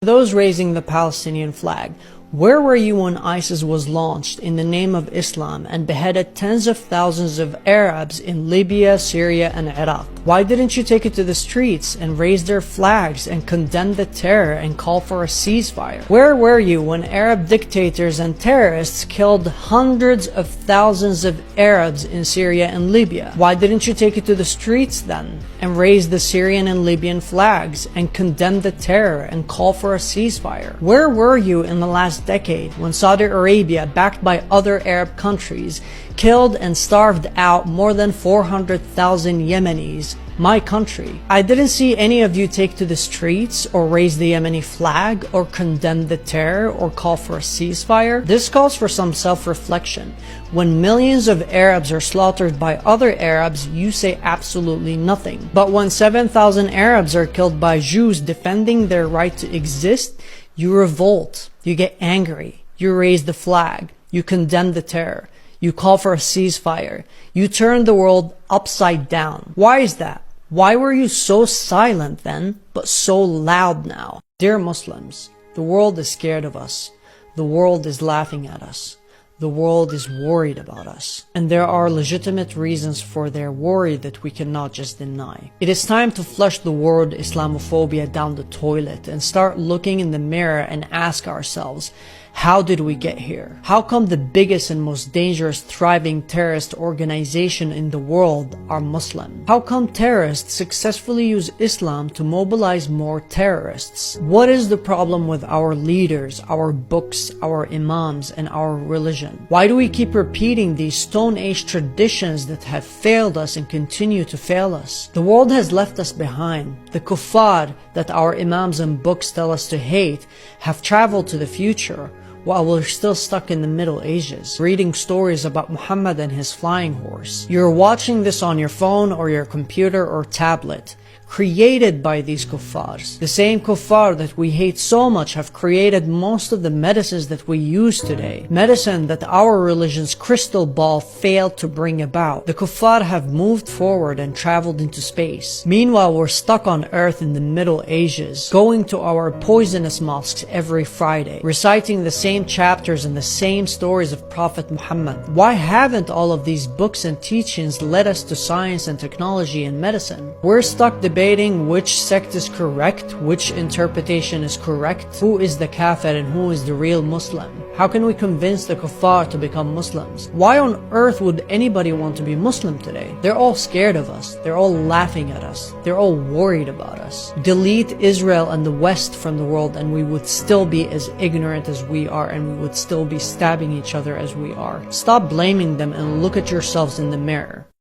Those raising the Palestinian flag, where were you when ISIS was launched in the name of Islam and beheaded tens of thousands of Arabs in Libya, Syria, and Iraq? Why didn't you take it to the streets and raise their flags and condemn the terror and call for a ceasefire? Where were you when Arab dictators and terrorists killed hundreds of thousands of Arabs in Syria and Libya? Why didn't you take it to the streets then and raise the Syrian and Libyan flags and condemn the terror and call for a ceasefire? Where were you in the last decade when Saudi Arabia, backed by other Arab countries, killed and starved out more than 400,000 Yemenis, my country? I didn't see any of you take to the streets or raise the Yemeni flag or condemn the terror or call for a ceasefire. This calls for some self-reflection. When millions of Arabs are slaughtered by other Arabs, you say absolutely nothing. But when 7,000 Arabs are killed by Jews defending their right to exist, you revolt, you get angry, you raise the flag, you condemn the terror, you call for a ceasefire, you turn the world upside down. Why is that? Why were you so silent then, but so loud now? Dear Muslims, the world is scared of us. The world is laughing at us. The world is worried about us. And there are legitimate reasons for their worry that we cannot just deny. It is time to flush the word Islamophobia down the toilet and start looking in the mirror and ask ourselves, how did we get here? How come the biggest and most dangerous thriving terrorist organization in the world are Muslim? How come terrorists successfully use Islam to mobilize more terrorists? What is the problem with our leaders, our books, our imams, and our religion? Why do we keep repeating these Stone Age traditions that have failed us and continue to fail us? The world has left us behind. The kuffar that our imams and books tell us to hate have traveled to the future, while we're still stuck in the Middle Ages, reading stories about Muhammad and his flying horse. You're watching this on your phone or your computer or tablet, created by these kuffars. The same kuffar that we hate so much have created most of the medicines that we use today. Medicine that our religion's crystal ball failed to bring about. The kuffar have moved forward and traveled into space. Meanwhile, we're stuck on earth in the Middle Ages, going to our poisonous mosques every Friday, reciting the same chapters and the same stories of Prophet Muhammad. Why haven't all of these books and teachings led us to science and technology and medicine? We're stuck debating which sect is correct, which interpretation is correct, who is the kafir and who is the real Muslim. How can we convince the kuffar to become Muslims? Why on earth would anybody want to be Muslim today? They're all scared of us. They're all laughing at us. They're all worried about us. Delete Israel and the West from the world and we would still be as ignorant as we are, and we would still be stabbing each other as we are. Stop blaming them and look at yourselves in the mirror.